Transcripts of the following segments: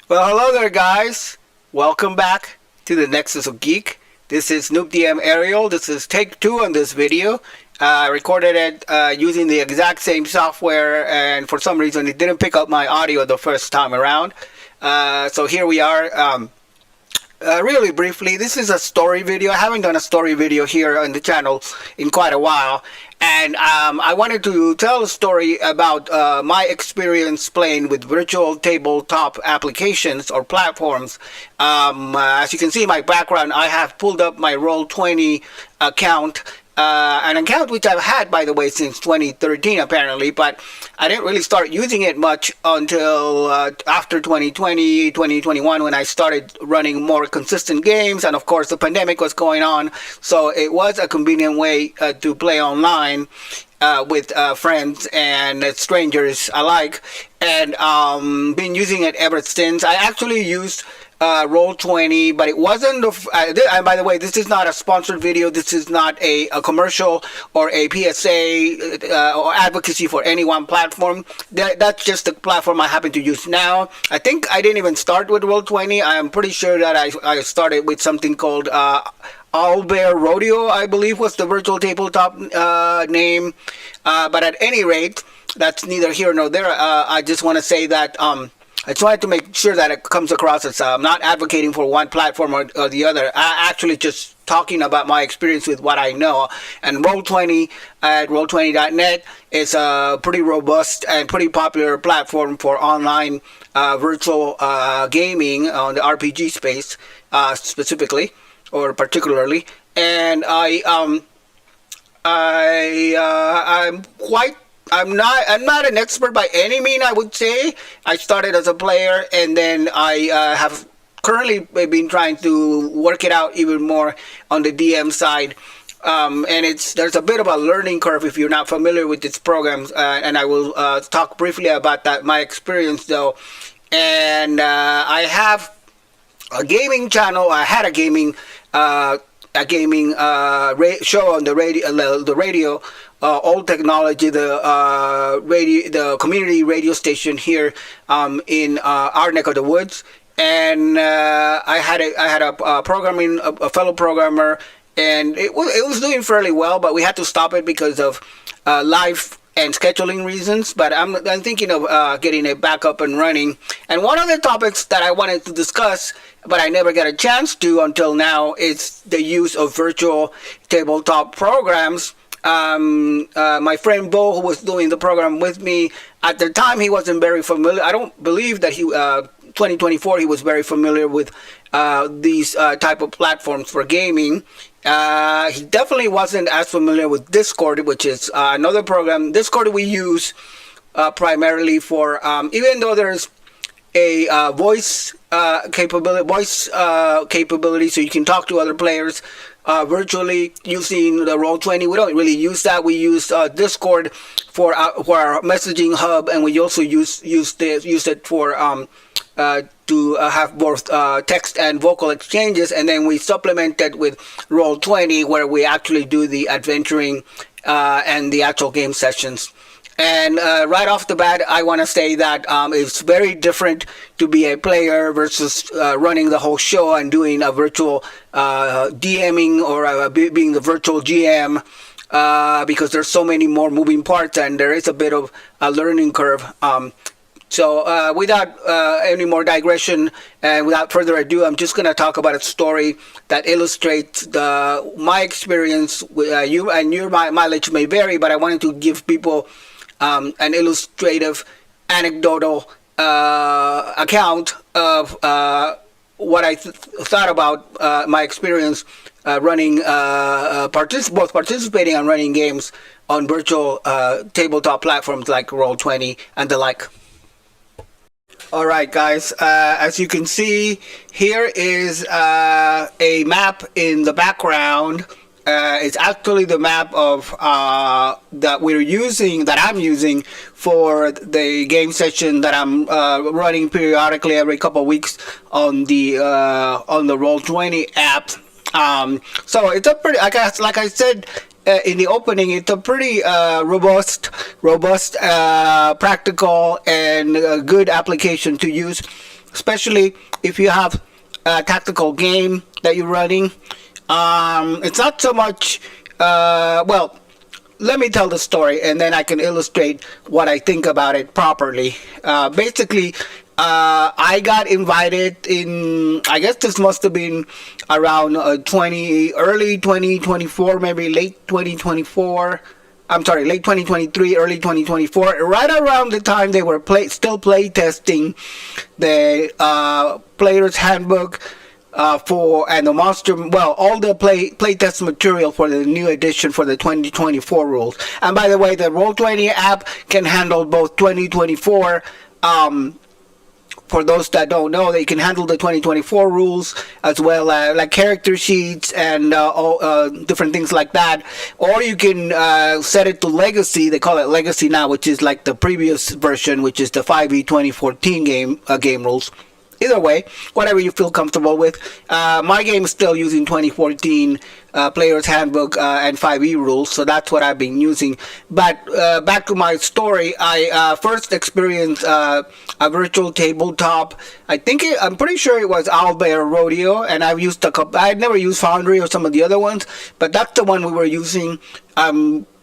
Well, hello there, guys. Welcome back to the Nexus of Geek. This is Noob DM Ariel. This is take two on this video. I recorded it using the exact same software, and for some reason, it didn't pick up my audio the first time around. So here we are. Really briefly, this is a story video. I haven't done a story video here on the channel in quite a while, and I wanted to tell a story about my experience playing with virtual tabletop applications or platforms. As you can see in my background, I have pulled up my Roll20 account, an account which I've had, by the way, since 2013 apparently, but I didn't really start using it much until after 2020, 2021, when I started running more consistent games, and of course the pandemic was going on, so it was a convenient way to play online with friends and strangers alike, and been using it ever since. I actually used Roll20, but it wasn't and by the way, this is not a sponsored video. This is not a commercial or a PSA or advocacy for any one platform. That's just the platform I happen to use now. I think I didn't even start with Roll20. I'm pretty sure that I started with something called Owlbear Rodeo, I believe was the virtual tabletop name. But at any rate, that's neither here nor there. I just want to say that I tried to make sure that it comes across as I'm not advocating for one platform or the other. I actually just talking about my experience with what I know. And Roll20 at roll20.net is a pretty robust and pretty popular platform for online virtual gaming on the RPG space specifically or particularly. And I'm not an expert by any means, I would say. I started as a player, and then I have currently been trying to work it out even more on the DM side. And there's a bit of a learning curve if you're not familiar with these programs, and I will talk briefly about that, my experience though. And I have a gaming channel. I had a gaming show on the radio. Old Technology, the community radio station here in our neck of the woods, and I had a fellow programmer, and it was doing fairly well, but we had to stop it because of life and scheduling reasons. But I'm thinking of getting it back up and running. And one of the topics that I wanted to discuss, but I never got a chance to until now, is the use of virtual tabletop programs. My friend Bo, who was doing the program with me at the time, he wasn't very familiar. I don't believe that 2024 he was very familiar with these type of platforms for gaming. He definitely wasn't as familiar with Discord, which is another program. Discord we use primarily for even though there's a voice capability, so you can talk to other players virtually using the Roll20. We don't really use that. We use Discord for our messaging hub, and we also use it for to have both text and vocal exchanges, and then we supplement it with Roll20, where we actually do the adventuring and the actual game sessions. And right off the bat, I want to say that it's very different to be a player versus running the whole show and doing a virtual DMing or being the virtual GM, because there's so many more moving parts and there is a bit of a learning curve. So without any more digression and without further ado, I'm just going to talk about a story that illustrates my experience. Your mileage may vary, but I wanted to give people an illustrative, anecdotal account of what I thought about my experience running, both participating and running games on virtual tabletop platforms like Roll20 and the like. Alright guys, as you can see, here is a map in the background. It's actually the map of that I'm using for the game session that I'm running periodically every couple of weeks on the Roll20 app. So it's a pretty, like I said in the opening, it's a pretty robust, practical, and good application to use. especially if you have a tactical game that you're running. It's not so much, well, let me tell the story and then I can illustrate what I think about it properly. Basically, I got invited in, I guess this must have been around early 2024, maybe late 2024. I'm sorry, late 2023, early 2024, right around the time they were still play testing the player's handbook and the all the playtest material for the new edition for the 2024 rules. And by the way, the Roll20 app can handle both 2024. For those that don't know, they can handle the 2024 rules as well as like character sheets and all different things like that. Or you can set it to Legacy. They call it Legacy now, which is like the previous version, which is the 5e 2014 game rules. Either way, whatever you feel comfortable with. My game is still using 2014 Player's Handbook and 5e rules, so that's what I've been using. But back to my story, I first experienced a virtual tabletop. I'm pretty sure it was Owlbear Rodeo, and I've used a couple. I had never used Foundry or some of the other ones, but that's the one we were using.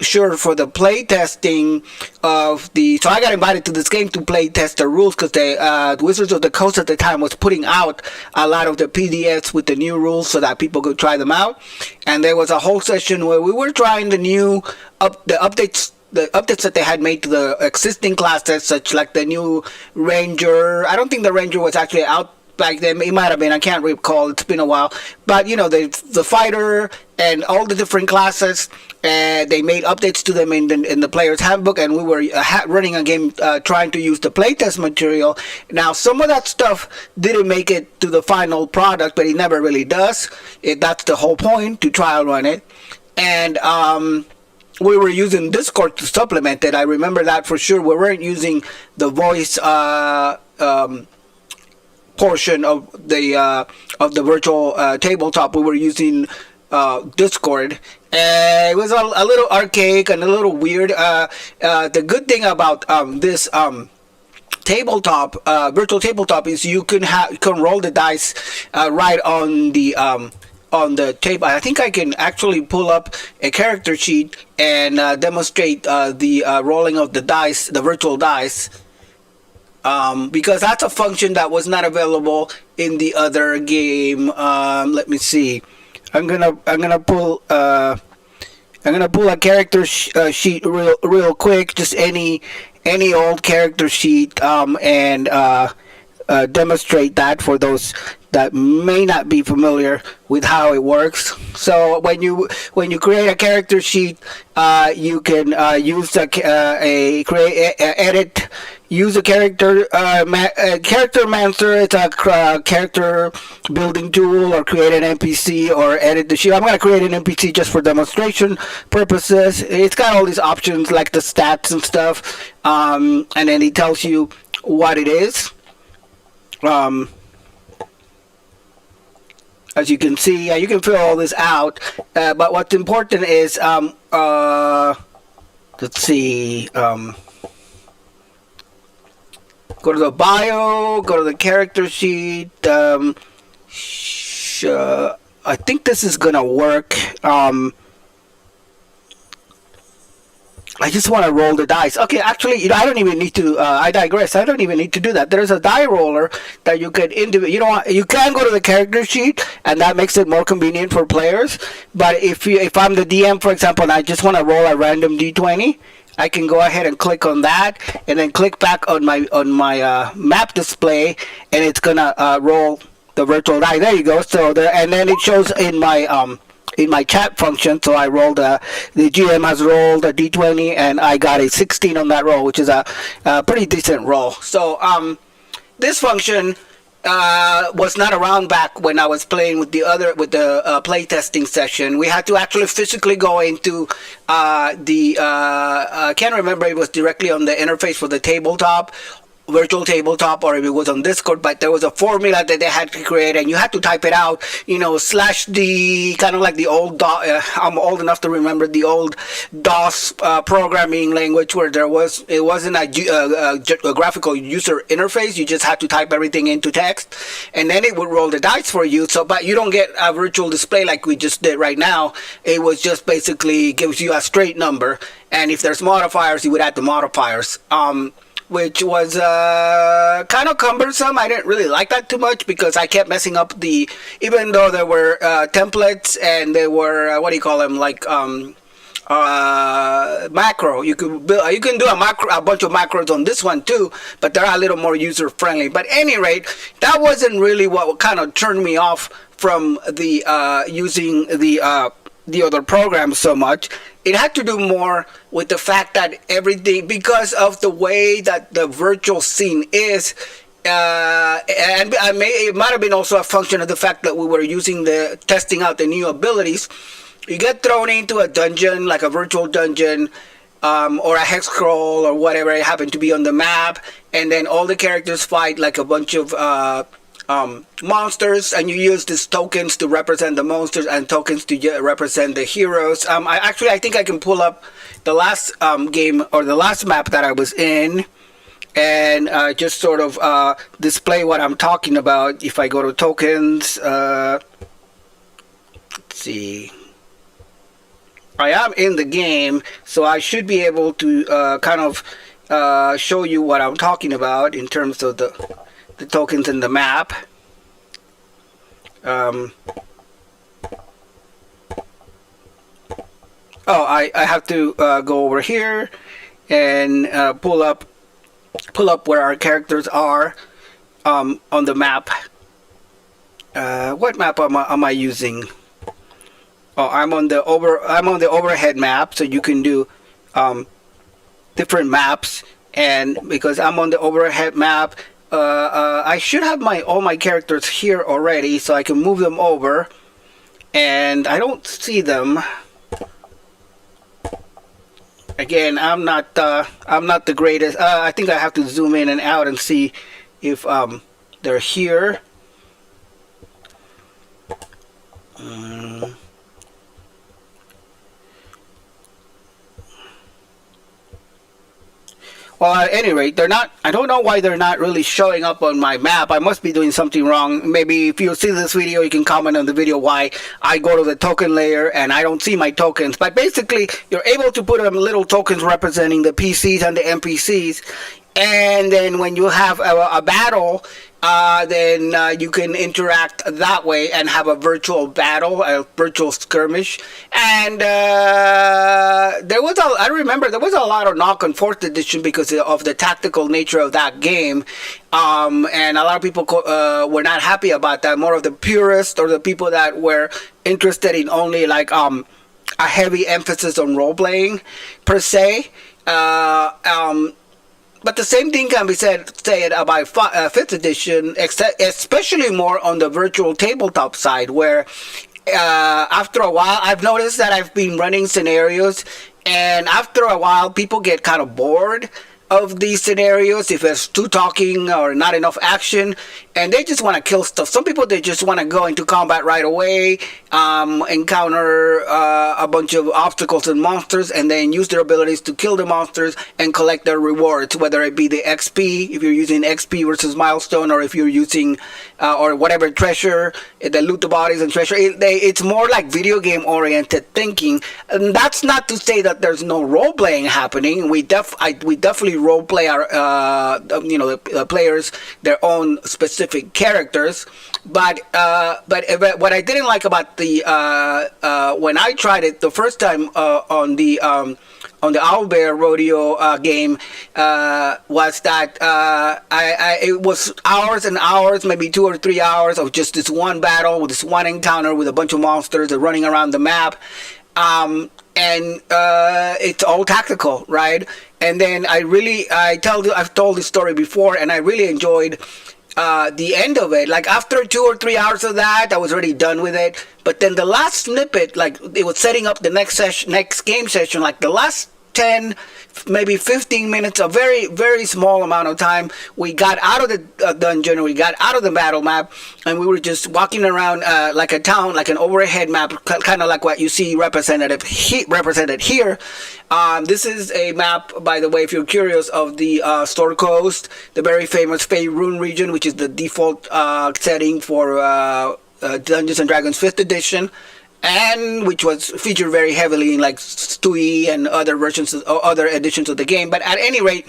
Sure, for the play testing of so I got invited to this game to play test the rules because the Wizards of the Coast at the time was putting out a lot of the PDFs with the new rules so that people could try them out. And there was a whole session where we were trying the new updates that they had made to the existing classes, such like the new Ranger. I don't think the Ranger was actually out back then. It might have been, I can't recall, it's been a while, but you know, the fighter and all the different classes, they made updates to them in the player's handbook, and we were running a game trying to use the playtest material. Now some of that stuff didn't make it to the final product, but it never really does. That's the whole point, to trial run it. And we were using Discord to supplement it. I remember that for sure. We weren't using the voice portion of the virtual tabletop. We were using Discord, and it was a little archaic and a little weird. The good thing about this tabletop, virtual tabletop, is you can roll the dice right on the table. I think I can actually pull up a character sheet and demonstrate the rolling of the dice, the virtual dice. Because that's a function that was not available in the other game. Let me see. I'm gonna pull a character sheet real quick, just any old character sheet, and demonstrate that for those that may not be familiar with how it works. So when you create a character sheet, you can use edit. Use a character mancer. It's a character building tool, or create an NPC, or edit the sheet. I'm going to create an NPC just for demonstration purposes. It's got all these options like the stats and stuff, and then it tells you what it is. As you can see, you can fill all this out, but what's important is let's see. Go to the bio, go to the character sheet. I think this is gonna work. I just want to roll the dice. Okay, actually, I don't even need to. I digress. I don't even need to do that. There's a die roller that you could you can go to the character sheet, and that makes it more convenient for players. But if I'm the DM, for example, and I just want to roll a random d20, I can go ahead and click on that, and then click back on my map display, and it's gonna roll the virtual die. There you go. So and then it shows in my chat function. So I rolled the GM has rolled a d20, and I got a 16 on that roll, which is a pretty decent roll. So this function was not around back when I was playing with the playtesting session. We had to actually physically go into I can't remember, it was directly on the interface for the tabletop, virtual tabletop or if it was on Discord, but there was a formula that they had to create, and you had to type it out. Slash the kind of like the old. I'm old enough to remember the old DOS programming language where it wasn't a graphical user interface. You just had to type everything into text, and then it would roll the dice for you. So, but you don't get a virtual display like we just did right now. It was just basically gives you a straight number, and if there's modifiers, you would add the modifiers. Which was kind of cumbersome. I didn't really like that too much because I kept messing up even though there were templates and they were what do you call them, like macro. You can do a bunch of macros on this one too, but they're a little more user friendly. But at any rate, that wasn't really what kind of turned me off from the using the other programs so much. It had to do more with the fact that everything, because of the way that the virtual scene is, and it might have been also a function of the fact that we were testing out the new abilities. You get thrown into a dungeon, like a virtual dungeon, or a hex scroll or whatever it happened to be on the map, and then all the characters fight like a bunch of monsters, and you use these tokens to represent the monsters and tokens to represent the heroes. I think I can pull up the last game or the last map that I was in and just sort of display what I'm talking about. If I go to tokens, let's see. I am in the game, so I should be able to kind of show you what I'm talking about in terms of the tokens in the map. I have to go over here and pull up where our characters are on the map. What map am I using? Oh, I'm on the overhead map, so you can do different maps. And because I'm on the overhead map, I should have all my characters here already, so I can move them over, and I don't see them. Again, I'm not the greatest. I think I have to zoom in and out and see if they're here. Well, at any rate, they're not. I don't know why they're not really showing up on my map. I must be doing something wrong. Maybe if you see this video, you can comment on the video why I go to the token layer and I don't see my tokens. But basically, you're able to put little tokens representing the PCs and the NPCs. And then when you have a battle, then you can interact that way and have a virtual battle, a virtual skirmish. And I remember there was a lot of knock on 4th edition because of the tactical nature of that game. And a lot of people were not happy about that. More of the purists or the people that were interested in only like a heavy emphasis on role playing per se. But the same thing can be said about 5th edition, especially more on the virtual tabletop side, where after a while, I've noticed that I've been running scenarios, and after a while, people get kind of bored of these scenarios if there's too talking or not enough action, and they just want to kill stuff. Some people, they just want to go into combat right away, encounter a bunch of obstacles and monsters, and then use their abilities to kill the monsters and collect their rewards, whether it be the XP, if you're using XP versus milestone, or if you're using or whatever treasure, the loot the bodies and treasure. It's more like video game oriented thinking, and that's not to say that there's no role playing happening. We definitely role play our the players their own specific characters, but what I didn't like about the when I tried it the first time on the Owlbear Rodeo game was that it was hours and hours, maybe 2 or 3 hours of just this one battle with this one encounter with a bunch of monsters running around the map. And it's all tactical, right? And then I've told this story before, and I really enjoyed the end of it. Like after 2 or 3 hours of that, I was already done with it. But then the last snippet, like it was setting up the next game session, like the last 10, maybe 15 minutes, a very, very small amount of time. We got out of the dungeon, we got out of the battle map, and we were just walking around like a town, like an overhead map, kind of like what you see represented here. This is a map, by the way, if you're curious, of the Storm Coast, the very famous Faerun region, which is the default setting for Dungeons and Dragons 5th edition, and which was featured very heavily in like Stewie and other versions, other editions of the game. But at any rate,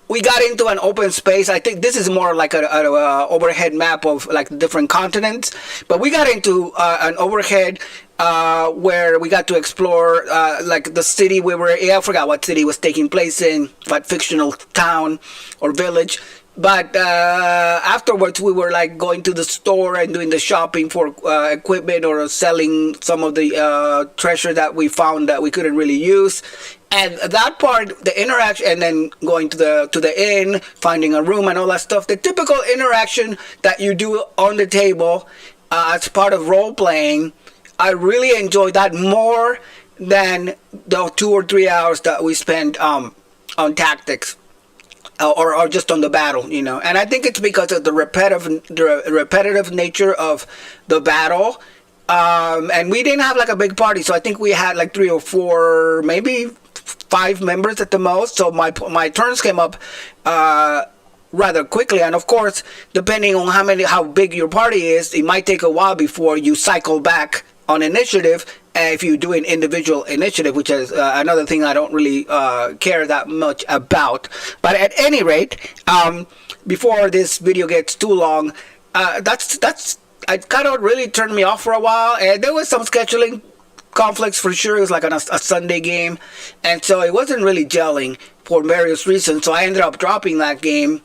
we got into an open space. I think this is more like an overhead map of like different continents. But we got into an overhead where we got to explore like the city we were. I forgot what city was taking place in, what fictional town or village. But afterwards, we were like going to the store and doing the shopping for equipment, or selling some of the treasure that we found that we couldn't really use. And that part, the interaction, and then going to the inn, finding a room and all that stuff, the typical interaction that you do on the table as part of role playing, I really enjoyed that more than the 2 or 3 hours that we spent on tactics. Or just on the battle, you know. And I think it's because of the repetitive nature of the battle. And we didn't have like a big party, so I think we had like 3 or 4, maybe 5 members at the most. So my turns came up rather quickly. And of course, depending on how big your party is, it might take a while before you cycle back on initiative. If you do an individual initiative, which is another thing I don't really care that much about. But at any rate, before this video gets too long, that's it kind of really turned me off for a while. And there was some scheduling conflicts for sure. It was like a Sunday game, and so it wasn't really gelling for various reasons. So I ended up dropping that game.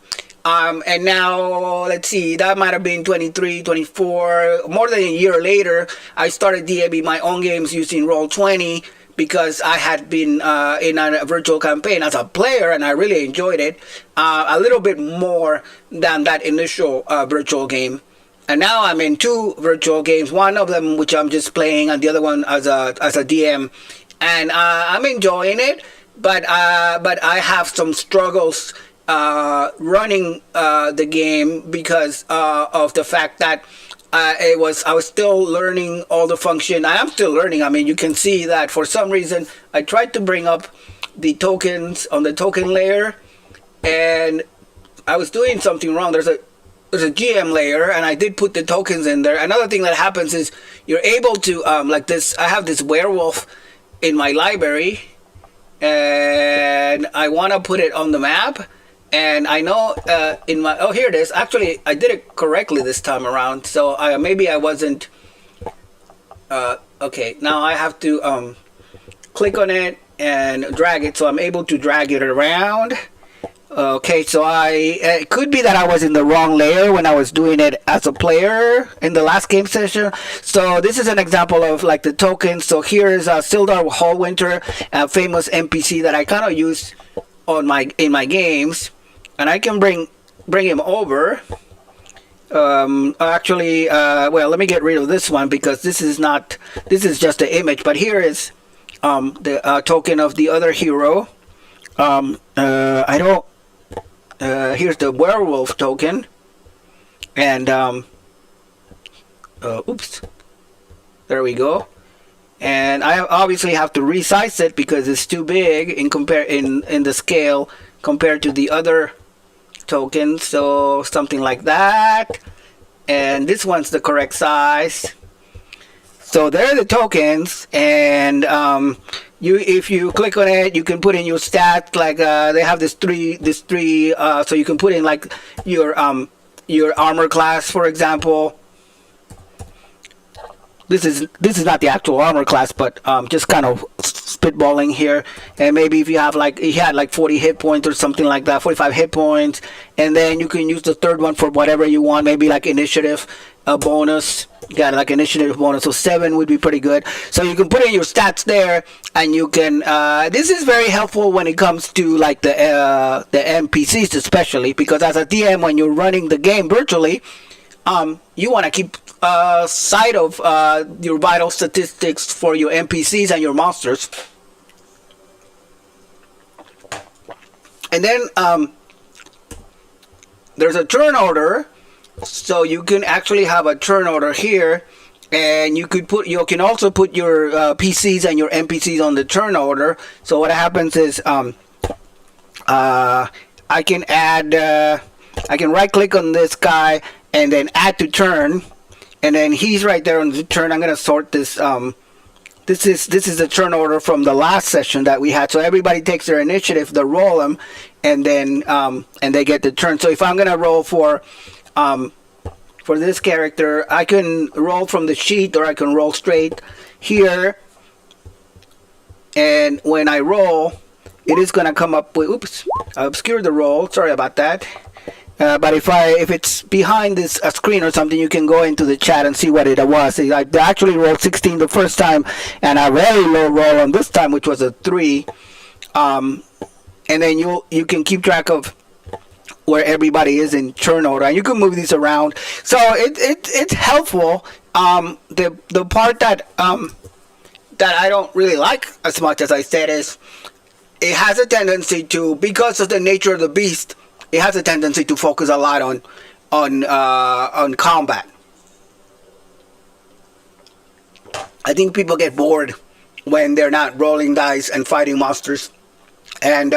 And now, let's see, that might have been 23, 24, more than a year later, I started DMing my own games using Roll20 because I had been in a virtual campaign as a player and I really enjoyed it a little bit more than that initial virtual game. And now I'm in 2 virtual games, one of them which I'm just playing and the other one as a DM. And I'm enjoying it, but I have some struggles running the game because of the fact that I was still learning all the function. I am still learning. I mean, you can see that for some reason I tried to bring up the tokens on the token layer, and I was doing something wrong. There's a GM layer, and I did put the tokens in there. Another thing that happens is you're able to like this. I have this werewolf in my library, and I want to put it on the map. And I know in my, oh, here it is. Actually, I did it correctly this time around. So maybe I wasn't, okay. Now I have to click on it and drag it. So I'm able to drag it around. Okay, so it could be that I was in the wrong layer when I was doing it as a player in the last game session. So this is an example of like the tokens. So here is Sildar Hallwinter, a famous NPC that I kind of use in my games. And I can bring him over. Actually, well, let me get rid of this one because this is just the image. But here is the token of the other hero. Here's the werewolf token. And oops, there we go. And I obviously have to resize it because it's too big in the scale compared to the other tokens. So something like that. And this one's the correct size. So there are the tokens, and if you click on it, you can put in your stats. Like they have this three. So you can put in like your armor class, for example. This is not the actual armor class, but just kind of spitballing here. And maybe if you have like, he had like 40 hit points or something like that, 45 hit points, and then you can use the third one for whatever you want. Maybe like initiative bonus. Got like initiative bonus, so 7 would be pretty good. So you can put in your stats there, and you can. This is very helpful when it comes to like the NPCs, especially because as a DM, when you're running the game virtually, you want to keep sight of your vital statistics for your NPCs and your monsters. And then there's a turn order, so you can actually have a turn order here, and you can also put your PCs and your NPCs on the turn order. So what happens is I can right click on this guy and then add to turn, and then he's right there on the turn. I'm gonna sort this. This is the turn order from the last session that we had. So everybody takes their initiative, they roll them, and then and they get the turn. So if I'm gonna roll for this character, I can roll from the sheet, or I can roll straight here. And when I roll, it is gonna come up with, oops, I obscured the roll. Sorry about that. But if it's behind this screen or something, you can go into the chat and see what it was. I actually rolled 16 the first time, and a very low roll on this time, which was a 3. And then you can keep track of where everybody is in turn order, and you can move these around. So it's helpful. The part that I don't really like as much as I said is it has a tendency to, because of the nature of the beast, it has a tendency to focus a lot on combat. I think people get bored when they're not rolling dice and fighting monsters, and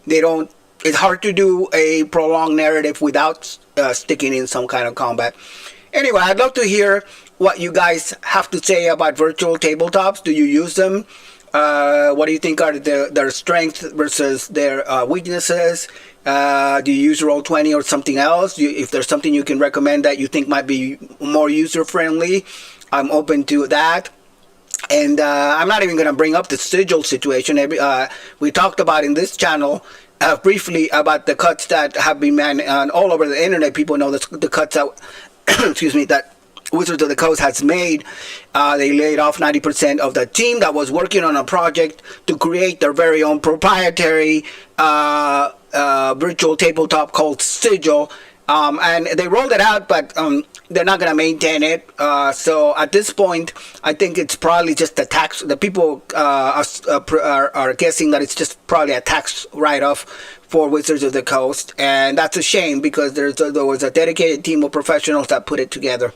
they don't. It's hard to do a prolonged narrative without sticking in some kind of combat. Anyway, I'd love to hear what you guys have to say about virtual tabletops. Do you use them? What do you think are their strengths versus their weaknesses? Do you use Roll20 or something else? If there's something you can recommend that you think might be more user-friendly, I'm open to that. And I'm not even going to bring up the sigil situation. We talked about in this channel briefly about the cuts that have been all over the internet. People know the cuts that, excuse me, that Wizards of the Coast has made. They laid off 90% of the team that was working on a project to create their very own proprietary virtual tabletop called Sigil, and they rolled it out, but they're not going to maintain it. So at this point, I think it's probably just a tax. The people are guessing that it's just probably a tax write-off for Wizards of the Coast, and that's a shame because there was a dedicated team of professionals that put it together.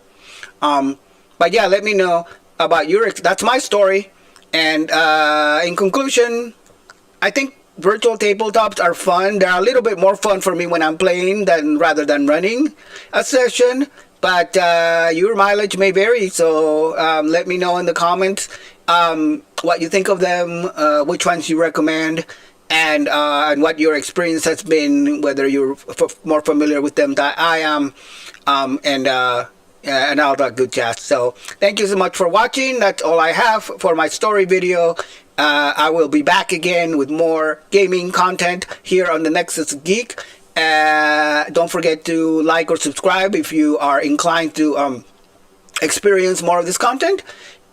But yeah, let me know about that's my story. And in conclusion, I think virtual tabletops are fun. They're a little bit more fun for me when I'm playing rather than running a session. But your mileage may vary, so let me know in the comments what you think of them, which ones you recommend, and what your experience has been, whether you're more familiar with them than I am, and all that good jazz. So thank you so much for watching. That's all I have for my story video. I will be back again with more gaming content here on the Nexus Geek. Don't forget to like or subscribe if you are inclined to experience more of this content.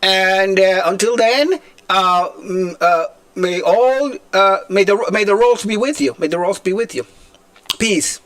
And until then, may the rolls be with you. May the rolls be with you. Peace.